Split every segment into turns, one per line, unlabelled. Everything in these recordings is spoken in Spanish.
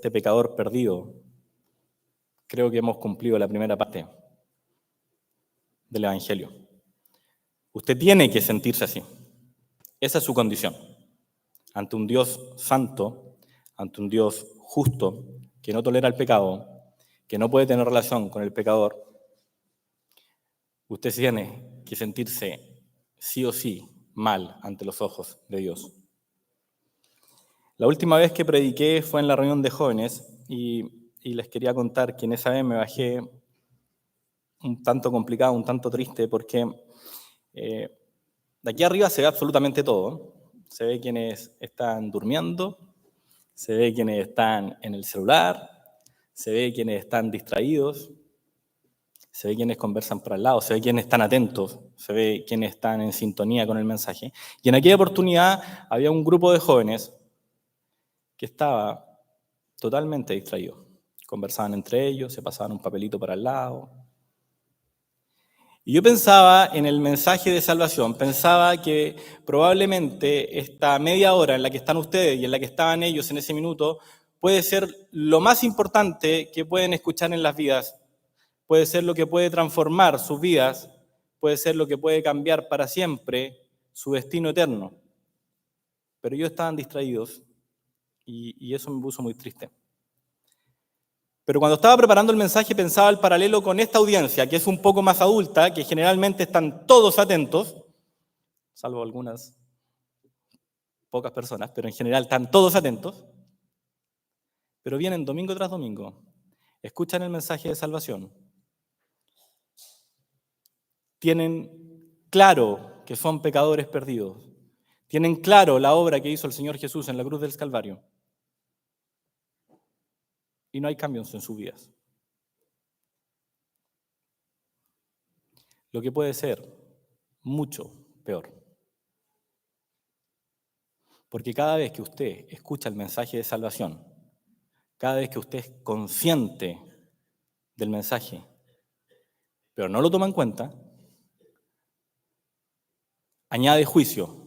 adolescente pecador perdido, creo que hemos cumplido la primera parte del Evangelio. Usted tiene que sentirse así. Esa es su condición. Ante un Dios santo, ante un Dios justo, que no tolera el pecado, que no puede tener relación con el pecador, usted tiene que sentirse sí o sí mal ante los ojos de Dios. La última vez que prediqué fue en la reunión de jóvenes y les quería contar que en esa vez me bajé un tanto complicado, un tanto triste, porque de aquí arriba se ve absolutamente todo. Se ve quienes están durmiendo, se ve quienes están en el celular, se ve quienes están distraídos, se ve quienes conversan por al lado, se ve quienes están atentos, se ve quienes están en sintonía con el mensaje. Y en aquella oportunidad había un grupo de jóvenes que estaba totalmente distraído. Conversaban entre ellos, se pasaban un papelito para al lado. Y yo pensaba en el mensaje de salvación, pensaba que probablemente esta media hora en la que están ustedes y en la que estaban ellos en ese minuto puede ser lo más importante que pueden escuchar en las vidas, puede ser lo que puede transformar sus vidas, puede ser lo que puede cambiar para siempre su destino eterno. Pero ellos estaban distraídos y eso me puso muy triste. Pero cuando estaba preparando el mensaje pensaba el paralelo con esta audiencia, que es un poco más adulta, que generalmente están todos atentos, salvo algunas pocas personas, pero en general están todos atentos, pero vienen domingo tras domingo, escuchan el mensaje de salvación, tienen claro que son pecadores perdidos, tienen claro la obra que hizo el Señor Jesús en la cruz del Calvario, y no hay cambios en sus vidas. Lo que puede ser mucho peor. Porque cada vez que usted escucha el mensaje de salvación, cada vez que usted es consciente del mensaje, pero no lo toma en cuenta, añade juicio.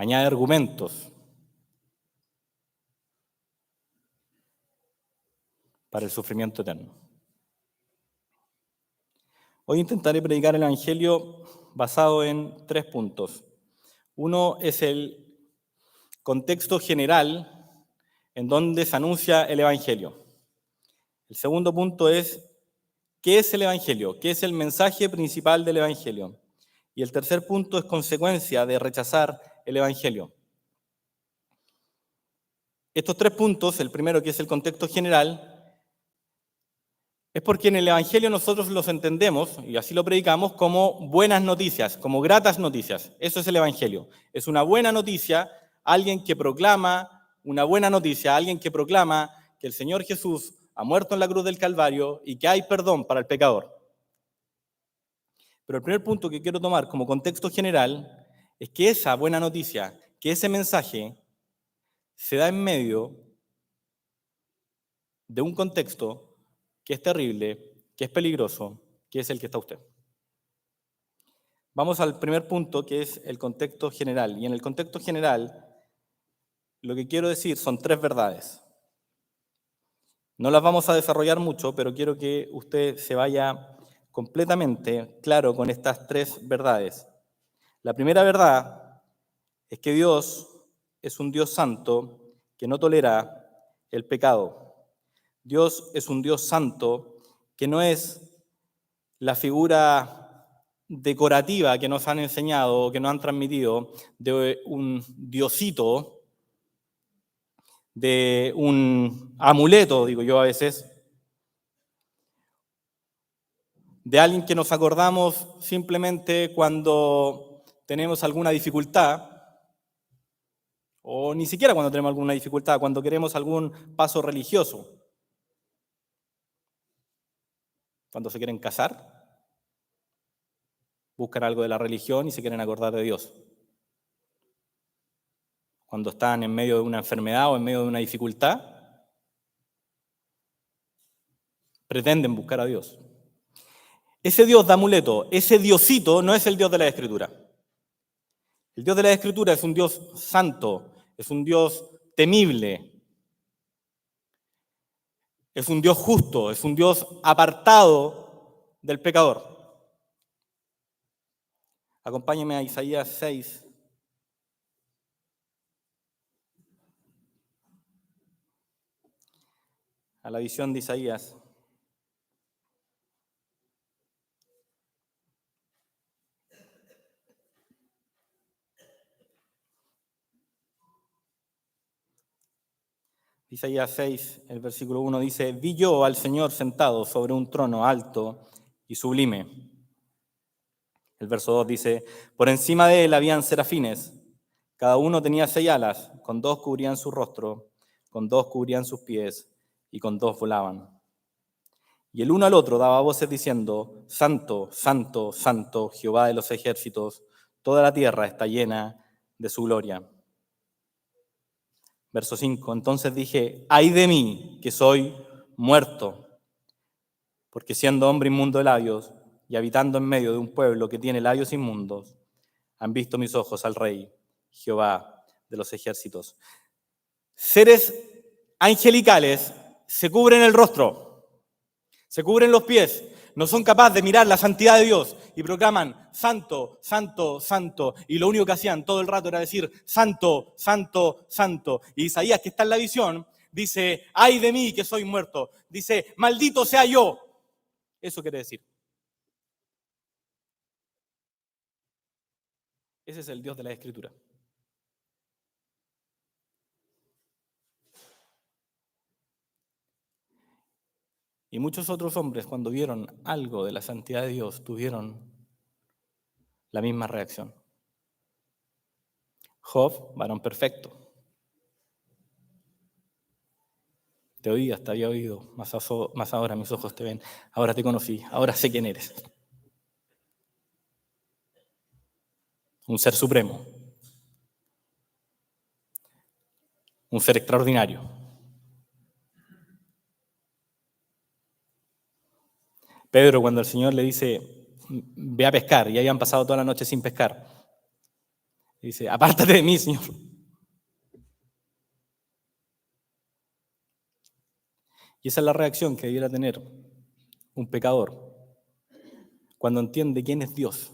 Añade argumentos para el sufrimiento eterno. Hoy intentaré predicar el Evangelio basado en 3 puntos. Uno es el contexto general en donde se anuncia el Evangelio. El segundo punto es ¿qué es el Evangelio? ¿Qué es el mensaje principal del Evangelio? Y el tercer punto es consecuencia de rechazar el Evangelio. Estos 3 puntos, el primero que es el contexto general, es porque en el Evangelio nosotros los entendemos, y así lo predicamos, como buenas noticias, como gratas noticias. Eso es el Evangelio. Es una buena noticia, alguien que proclama una buena noticia, alguien que proclama que el Señor Jesús ha muerto en la cruz del Calvario y que hay perdón para el pecador. Pero el primer punto que quiero tomar como contexto general es que esa buena noticia, que ese mensaje se da en medio de un contexto que es terrible, que es peligroso, que es el que está usted. Vamos al primer punto, que es el contexto general. Y en el contexto general, lo que quiero decir son 3 verdades. No las vamos a desarrollar mucho, pero quiero que usted se vaya completamente claro con estas 3 verdades. La primera verdad es que Dios es un Dios santo que no tolera el pecado. Dios es un Dios santo que no es la figura decorativa que nos han enseñado o que nos han transmitido de un diosito, de un amuleto, digo yo a veces, de alguien que nos acordamos simplemente cuando tenemos alguna dificultad, o ni siquiera cuando tenemos alguna dificultad, cuando queremos algún paso religioso. Cuando se quieren casar, buscan algo de la religión y se quieren acordar de Dios. Cuando están en medio de una enfermedad o en medio de una dificultad, pretenden buscar a Dios. Ese Dios de amuleto, ese diosito, no es el Dios de la Escritura. El Dios de la Escritura es un Dios santo, es un Dios temible, es un Dios justo, es un Dios apartado del pecador. Acompáñenme a Isaías 6. A la visión de Isaías. Isaías 6, el versículo 1 dice: Vi yo al Señor sentado sobre un trono alto y sublime. El verso 2 dice: por encima de él habían serafines, cada uno tenía 6 alas, con 2 cubrían su rostro, con 2 cubrían sus pies, y con 2 volaban. Y el uno al otro daba voces diciendo: Santo, santo, santo, Jehová de los ejércitos, toda la tierra está llena de su gloria. Verso 5, entonces dije: ay de mí, que soy muerto, porque siendo hombre inmundo de labios y habitando en medio de un pueblo que tiene labios inmundos, han visto mis ojos al Rey, Jehová de los ejércitos. Seres angelicales se cubren el rostro, se cubren los pies, no son capaces de mirar la santidad de Dios y proclaman: santo, santo, santo. Y lo único que hacían todo el rato era decir: santo, santo, santo. Y Isaías, que está en la visión, dice: ay de mí, que soy muerto. Dice: maldito sea yo. Eso quiere decir. Ese es el Dios de la Escritura. Y muchos otros hombres, cuando vieron algo de la santidad de Dios, tuvieron la misma reacción. Job, varón perfecto. Te oí, hasta había oído, más ahora mis ojos te ven. Ahora te conocí, ahora sé quién eres. Un ser supremo. Un ser extraordinario. Pedro, cuando el Señor le dice: ve a pescar, y habían pasado toda la noche sin pescar, dice: apártate de mí, Señor. Y esa es la reacción que debiera tener un pecador cuando entiende quién es Dios,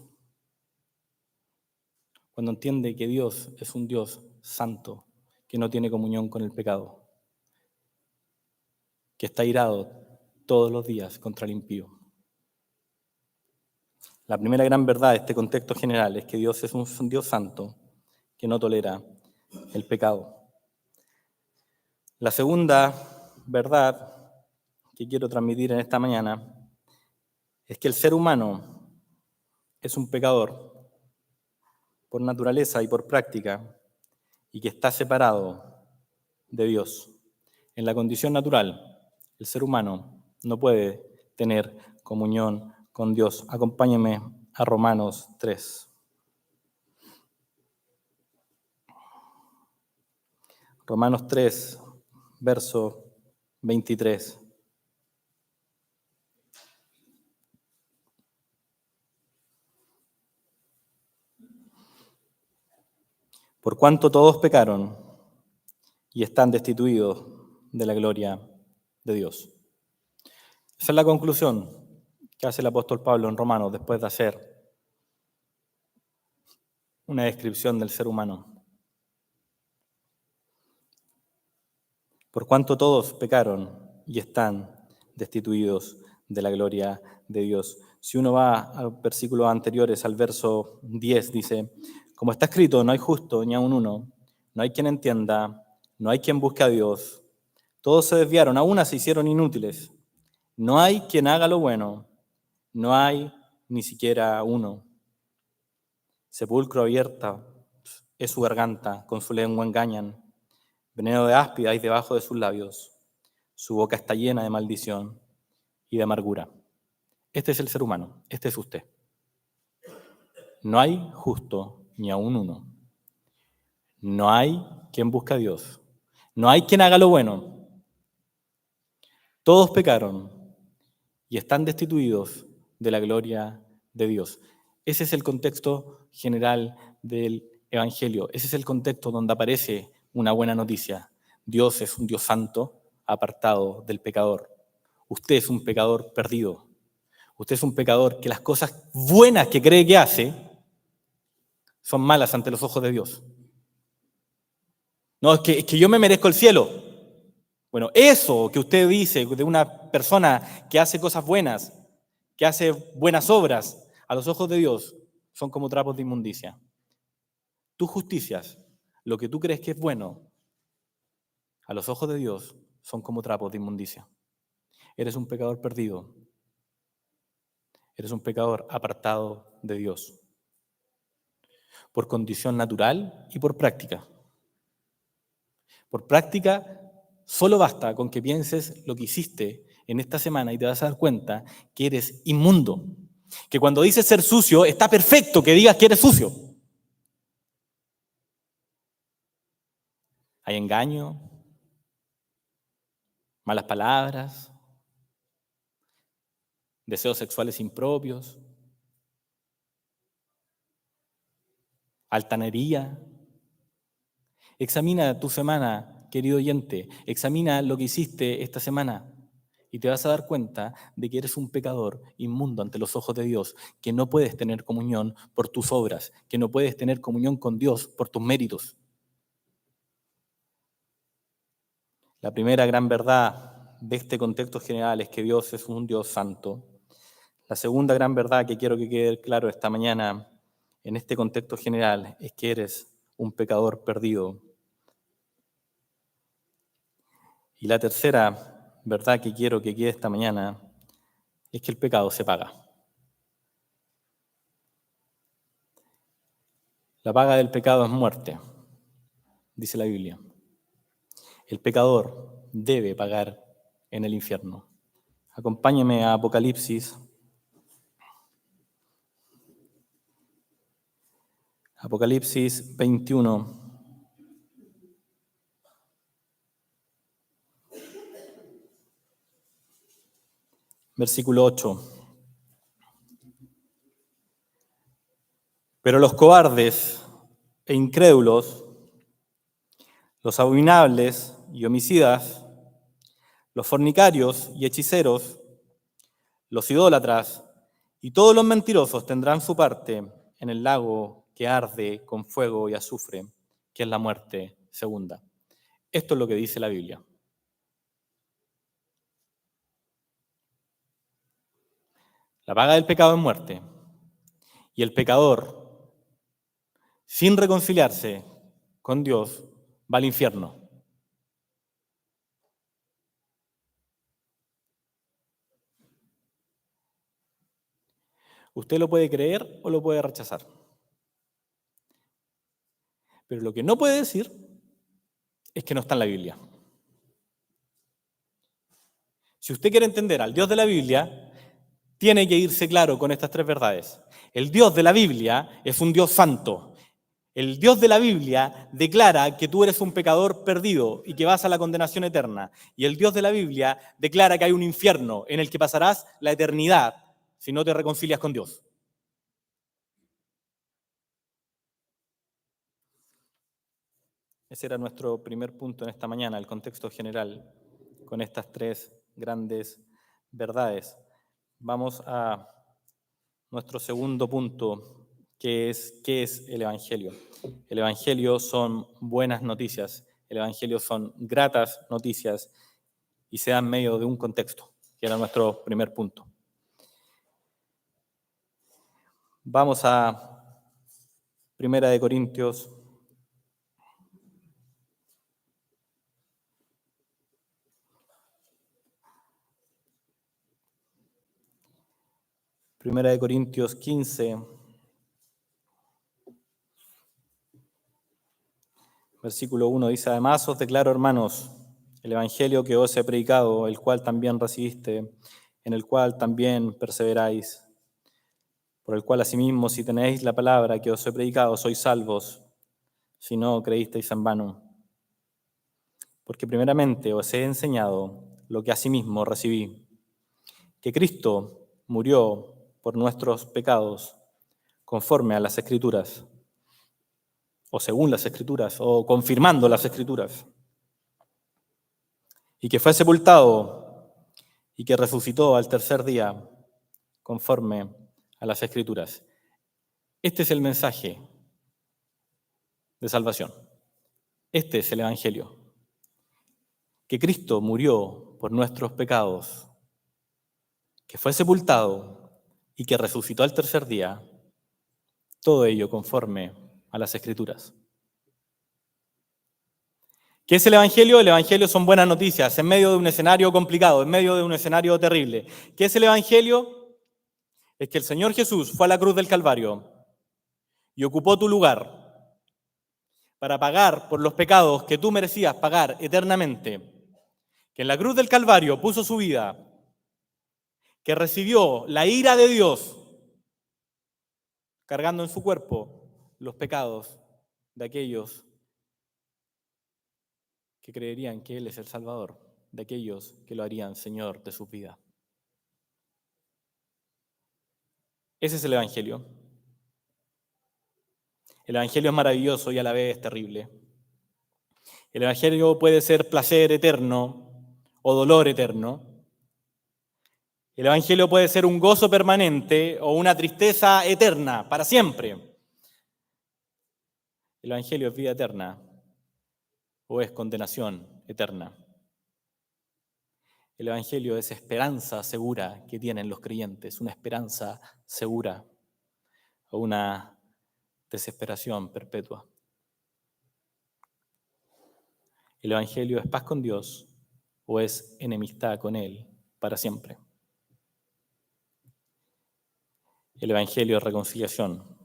cuando entiende que Dios es un Dios santo, que no tiene comunión con el pecado, que está irado todos los días contra el impío. La primera gran verdad de este contexto general es que Dios es un Dios santo que no tolera el pecado. La segunda verdad que quiero transmitir en esta mañana es que el ser humano es un pecador por naturaleza y por práctica, y que está separado de Dios. En la condición natural, el ser humano no puede tener comunión con Dios. Acompáñenme a Romanos 3. Romanos 3, verso 23. Por cuanto todos pecaron y están destituidos de la gloria de Dios. Esa es la conclusión que hace el apóstol Pablo en Romanos después de hacer una descripción del ser humano. Por cuanto todos pecaron y están destituidos de la gloria de Dios. Si uno va a versículos anteriores, al verso 10, dice: como está escrito, no hay justo ni aun uno, no hay quien entienda, no hay quien busque a Dios. Todos se desviaron, a una se hicieron inútiles. No hay quien haga lo bueno, no hay ni siquiera uno. Sepulcro abierta es su garganta, con su lengua engañan. Veneno de áspida hay debajo de sus labios. Su boca está llena de maldición y de amargura. Este es el ser humano, este es usted. No hay justo ni aun uno. No hay quien busque a Dios. No hay quien haga lo bueno. Todos pecaron y están destituidos de la gloria de Dios. Ese es el contexto general del evangelio. Ese es el contexto donde aparece una buena noticia. Dios es un Dios santo, apartado del pecador. Usted es un pecador perdido. Usted es un pecador que las cosas buenas que cree que hace son malas ante los ojos de Dios. No, es que yo me merezco el cielo. Bueno, eso que usted dice de una persona que hace cosas buenas, que hace buenas obras, a los ojos de Dios, son como trapos de inmundicia. Tus justicias, lo que tú crees que es bueno, a los ojos de Dios, son como trapos de inmundicia. Eres un pecador perdido. Eres un pecador apartado de Dios. Por condición natural y por práctica. Por práctica, solo basta con que pienses lo que hiciste en esta semana y te vas a dar cuenta que eres inmundo. Que cuando dices ser sucio, está perfecto que digas que eres sucio. Hay engaño, malas palabras, deseos sexuales impropios, altanería. Examina tu semana, querido oyente, examina lo que hiciste esta semana y te vas a dar cuenta de que eres un pecador inmundo ante los ojos de Dios, que no puedes tener comunión por tus obras, que no puedes tener comunión con Dios por tus méritos. La primera gran verdad de este contexto general es que Dios es un Dios santo. La segunda gran verdad que quiero que quede claro esta mañana en este contexto general es que eres un pecador perdido. Y la tercera verdad que quiero que quede esta mañana es que el pecado se paga. La paga del pecado es muerte, dice la Biblia. El pecador debe pagar en el infierno. Acompáñeme a Apocalipsis. Apocalipsis 21. Versículo 8. Pero los cobardes e incrédulos, los abominables y homicidas, los fornicarios y hechiceros, los idólatras y todos los mentirosos tendrán su parte en el lago que arde con fuego y azufre, que es la muerte segunda. Esto es lo que dice la Biblia. La paga del pecado es muerte. Y el pecador, sin reconciliarse con Dios, va al infierno. Usted lo puede creer o lo puede rechazar. Pero lo que no puede decir es que no está en la Biblia. Si usted quiere entender al Dios de la Biblia, tiene que irse claro con estas tres verdades. El Dios de la Biblia es un Dios santo. El Dios de la Biblia declara que tú eres un pecador perdido y que vas a la condenación eterna. Y el Dios de la Biblia declara que hay un infierno en el que pasarás la eternidad si no te reconcilias con Dios. Ese era nuestro primer punto en esta mañana, el contexto general, con estas tres grandes verdades. Vamos a nuestro segundo punto, que es ¿qué es el Evangelio? El Evangelio son buenas noticias, el Evangelio son gratas noticias y se dan en medio de un contexto, que era nuestro primer punto. Vamos a 1 Corintios 15, versículo 1 dice: además os declaro, hermanos, el evangelio que os he predicado, el cual también recibiste, en el cual también perseveráis, por el cual asimismo, si tenéis la palabra que os he predicado, sois salvos, si no creísteis en vano. Porque primeramente os he enseñado lo que asimismo recibí, que Cristo murió por nuestros pecados, conforme a las Escrituras, o según las Escrituras, o confirmando las Escrituras, y que fue sepultado y que resucitó al tercer día conforme a las Escrituras. Este es el mensaje de salvación. Este es el Evangelio. Que Cristo murió por nuestros pecados, que fue sepultado y que resucitó al tercer día, todo ello conforme a las Escrituras. ¿Qué es el Evangelio? El Evangelio son buenas noticias en medio de un escenario complicado, en medio de un escenario terrible. ¿Qué es el Evangelio? Es que el Señor Jesús fue a la cruz del Calvario y ocupó tu lugar para pagar por los pecados que tú merecías pagar eternamente. Que en la cruz del Calvario puso su vida, que recibió la ira de Dios, cargando en su cuerpo los pecados de aquellos que creerían que Él es el Salvador, de aquellos que lo harían Señor de su vida. Ese es el Evangelio. El Evangelio es maravilloso y a la vez terrible. El Evangelio puede ser placer eterno o dolor eterno. El Evangelio puede ser un gozo permanente o una tristeza eterna, para siempre. El Evangelio es vida eterna o es condenación eterna. El Evangelio es esperanza segura que tienen los creyentes, una esperanza segura o una desesperación perpetua. El Evangelio es paz con Dios o es enemistad con Él para siempre. El Evangelio es reconciliación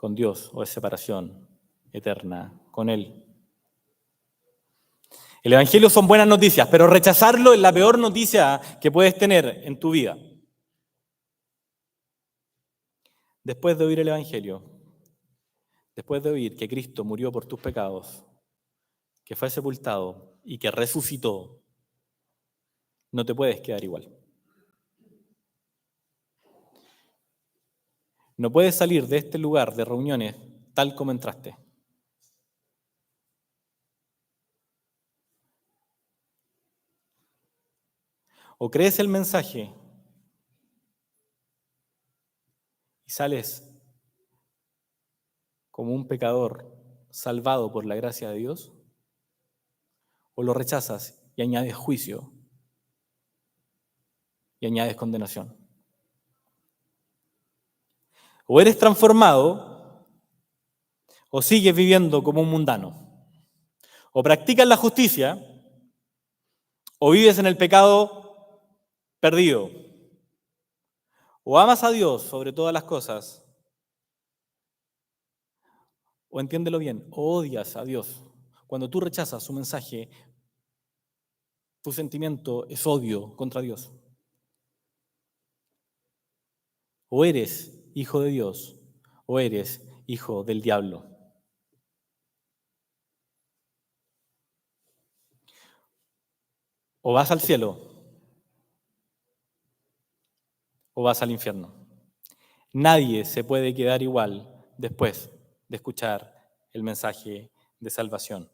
con Dios o es separación eterna con Él. El Evangelio son buenas noticias, pero rechazarlo es la peor noticia que puedes tener en tu vida. Después de oír el Evangelio, después de oír que Cristo murió por tus pecados, que fue sepultado y que resucitó, no te puedes quedar igual. No puedes salir de este lugar de reuniones tal como entraste. O crees el mensaje y sales como un pecador salvado por la gracia de Dios, o lo rechazas y añades juicio y añades condenación. O eres transformado o sigues viviendo como un mundano. O practicas la justicia o vives en el pecado perdido. O amas a Dios sobre todas las cosas, o entiéndelo bien, o odias a Dios. Cuando tú rechazas su mensaje, tu sentimiento es odio contra Dios. O eres hijo de Dios, o eres hijo del diablo. O vas al cielo, o vas al infierno. Nadie se puede quedar igual después de escuchar el mensaje de salvación.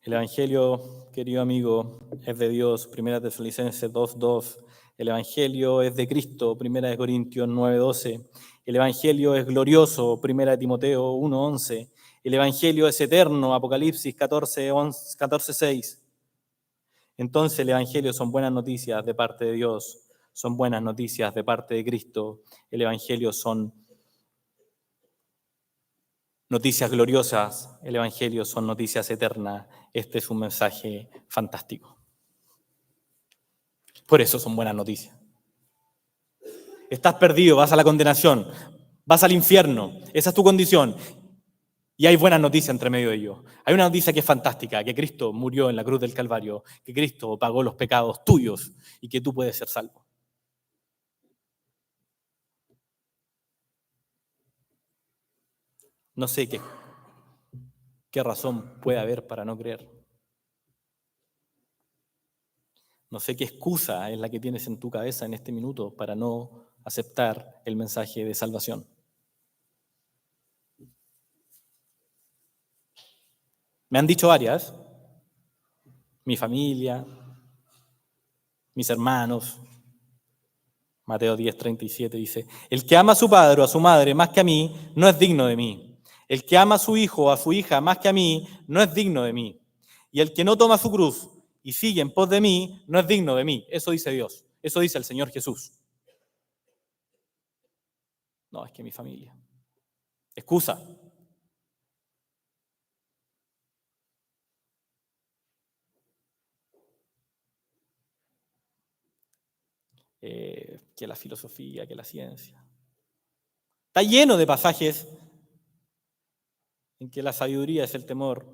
El Evangelio, querido amigo, es de Dios, 1 Tesalonicenses 2:2. El Evangelio es de Cristo, 1 Corintios 9:12. El Evangelio es glorioso, 1 Timoteo 1:11. El Evangelio es eterno, Apocalipsis 14:6. Entonces el Evangelio son buenas noticias de parte de Dios, son buenas noticias de parte de Cristo. El Evangelio son noticias gloriosas, el Evangelio son noticias eternas. Este es un mensaje fantástico. Por eso son buenas noticias. Estás perdido, vas a la condenación, vas al infierno, esa es tu condición. Y hay buenas noticias entre medio de ello. Hay una noticia que es fantástica, que Cristo murió en la cruz del Calvario, que Cristo pagó los pecados tuyos y que tú puedes ser salvo. No sé qué razón puede haber para no creer. No sé qué excusa es la que tienes en tu cabeza en este minuto para no aceptar el mensaje de salvación. Me han dicho varias, mi familia, mis hermanos. Mateo 10:37 dice, el que ama a su padre o a su madre más que a mí, no es digno de mí. El que ama a su hijo o a su hija más que a mí, no es digno de mí. Y el que no toma su cruz y sigue en pos de mí, no es digno de mí. Eso dice Dios. Eso dice el Señor Jesús. No, es que mi familia. Excusa. Que la filosofía, que la ciencia. Está lleno de pasajes en que la sabiduría es el temor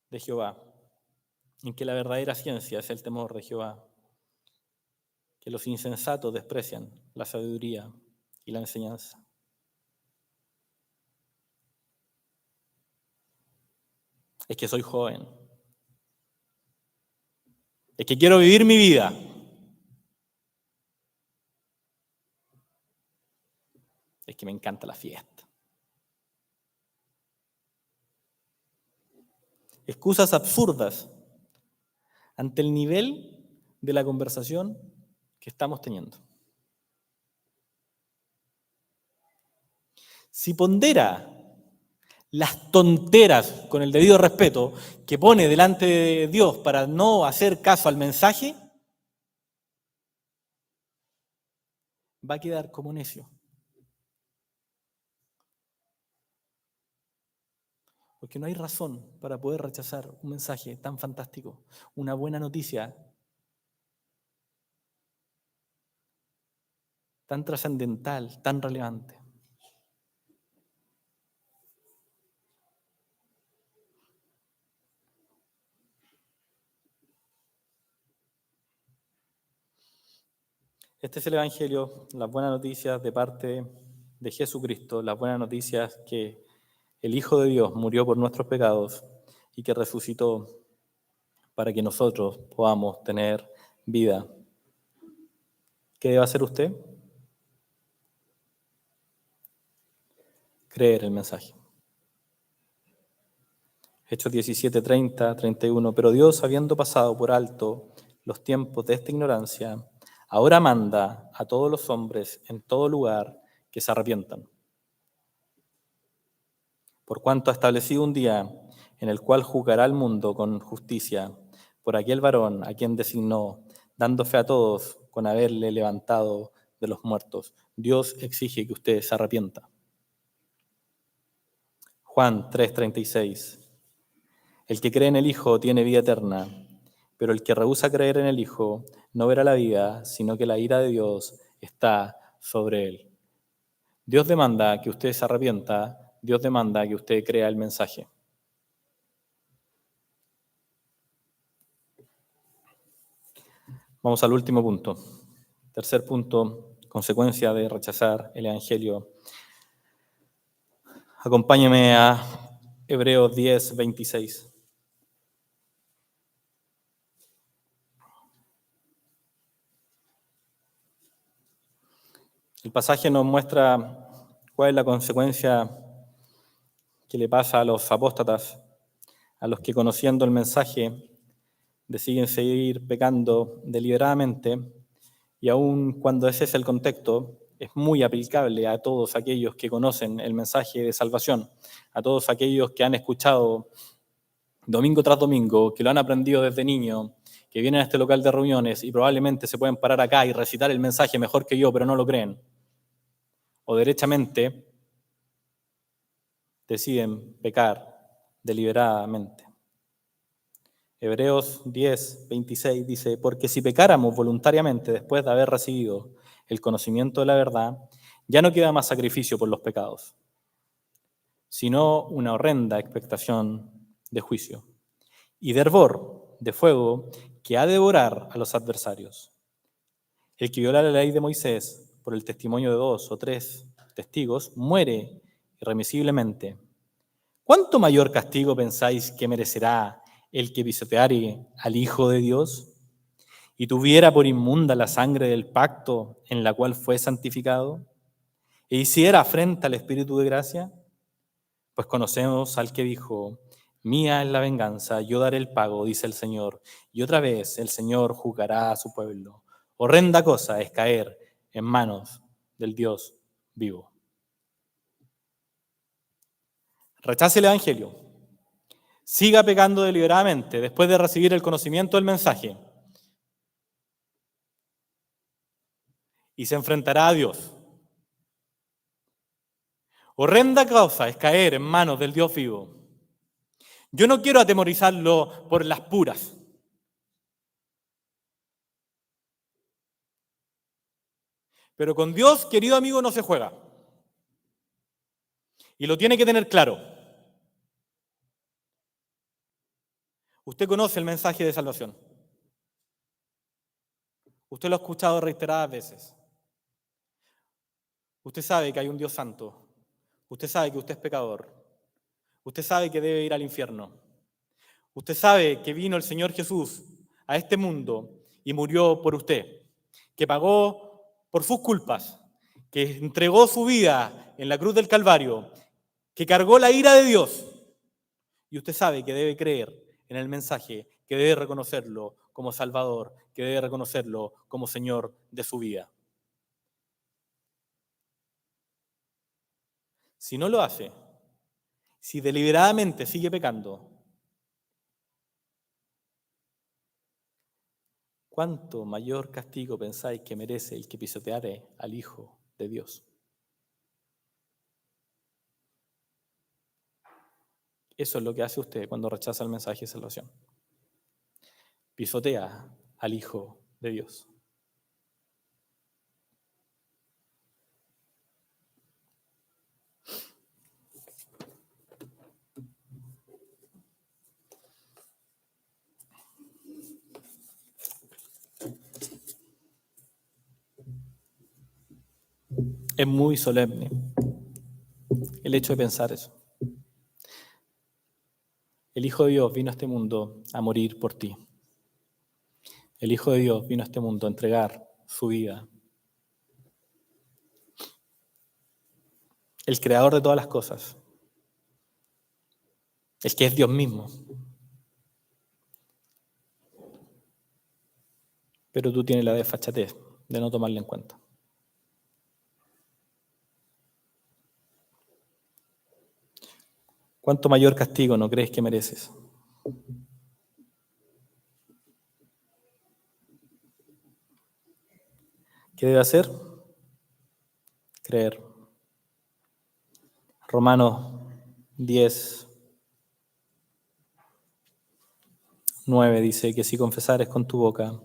de Jehová, en que la verdadera ciencia es el temor de Jehová, que los insensatos desprecian la sabiduría y la enseñanza. Es que soy joven. Es que quiero vivir mi vida. Es que me encanta la fiesta. Excusas absurdas ante el nivel de la conversación que estamos teniendo. Si pondera las tonteras, con el debido respeto, que pone delante de Dios para no hacer caso al mensaje, va a quedar como necio. Porque no hay razón para poder rechazar un mensaje tan fantástico, una buena noticia tan trascendental, tan relevante. Este es el Evangelio, las buenas noticias de parte de Jesucristo, las buenas noticias que el Hijo de Dios murió por nuestros pecados y que resucitó para que nosotros podamos tener vida. ¿Qué debe hacer usted? Creer el mensaje. Hechos 17, 30, 31. Pero Dios, habiendo pasado por alto los tiempos de esta ignorancia, ahora manda a todos los hombres en todo lugar que se arrepientan. Por cuanto ha establecido un día en el cual juzgará al mundo con justicia por aquel varón a quien designó, dando fe a todos con haberle levantado de los muertos. Dios exige que usted se arrepienta. Juan 3:36. El que cree en el Hijo tiene vida eterna, pero el que rehúsa creer en el Hijo no verá la vida, sino que la ira de Dios está sobre él. Dios demanda que usted se arrepienta, Dios demanda que usted crea el mensaje. Vamos al último punto. Tercer punto, consecuencia de rechazar el Evangelio. Acompáñame a Hebreos 10:26. El pasaje nos muestra cuál es la consecuencia que le pasa a los apóstatas, a los que conociendo el mensaje deciden seguir pecando deliberadamente, y aun cuando ese es el contexto, es muy aplicable a todos aquellos que conocen el mensaje de salvación, a todos aquellos que han escuchado domingo tras domingo, que lo han aprendido desde niño, que vienen a este local de reuniones y probablemente se pueden parar acá y recitar el mensaje mejor que yo, pero no lo creen. O derechamente deciden pecar deliberadamente. Hebreos 10:26 dice, porque si pecáramos voluntariamente después de haber recibido el conocimiento de la verdad, ya no queda más sacrificio por los pecados, sino una horrenda expectación de juicio y de hervor de fuego que ha de devorar a los adversarios. El que viola la ley de Moisés por el testimonio de 2 o 3 testigos muere irremisiblemente. ¿Cuánto mayor castigo pensáis que merecerá el que pisoteare al Hijo de Dios y tuviera por inmunda la sangre del pacto en la cual fue santificado e hiciera afrenta al Espíritu de gracia, pues conocemos al que dijo: mía es la venganza, yo daré el pago, dice el Señor, y otra vez el Señor juzgará a su pueblo. Horrenda cosa es caer en manos del Dios vivo. Rechace el Evangelio. Siga pecando deliberadamente después de recibir el conocimiento del mensaje y se enfrentará a Dios. Horrenda cosa es caer en manos del Dios vivo. Yo no quiero atemorizarlo por las puras. Pero con Dios, querido amigo, no se juega. Y lo tiene que tener claro. Usted conoce el mensaje de salvación. Usted lo ha escuchado reiteradas veces. Usted sabe que hay un Dios santo. Usted sabe que usted es pecador. Usted sabe que debe ir al infierno. Usted sabe que vino el Señor Jesús a este mundo y murió por usted, que pagó por sus culpas, que entregó su vida en la cruz del Calvario, que cargó la ira de Dios. Y usted sabe que debe creer en el mensaje, que debe reconocerlo como Salvador, que debe reconocerlo como Señor de su vida. Si no lo hace, si deliberadamente sigue pecando, ¿cuánto mayor castigo pensáis que merece el que pisoteare al Hijo de Dios? Eso es lo que hace usted cuando rechaza el mensaje de salvación. Pisotea al Hijo de Dios. Es muy solemne el hecho de pensar eso. El Hijo de Dios vino a este mundo a morir por ti. El Hijo de Dios vino a este mundo a entregar su vida. El creador de todas las cosas. El que es Dios mismo. Pero tú tienes la desfachatez de no tomarle en cuenta. ¿Cuánto mayor castigo no crees que mereces? ¿Qué debe hacer? Creer. Romanos 10:9 dice que si confesares con tu boca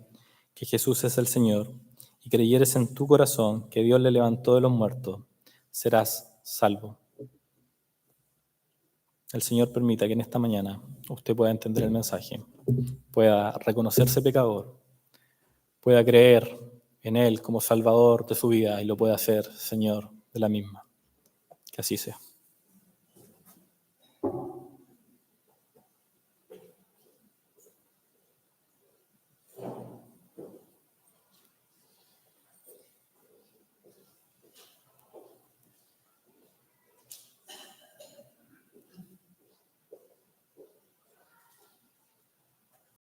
que Jesús es el Señor y creyeres en tu corazón que Dios le levantó de los muertos, serás salvo. El Señor permita que en esta mañana usted pueda entender el mensaje, pueda reconocerse pecador, pueda creer en Él como Salvador de su vida y lo pueda hacer Señor de la misma. Que así sea.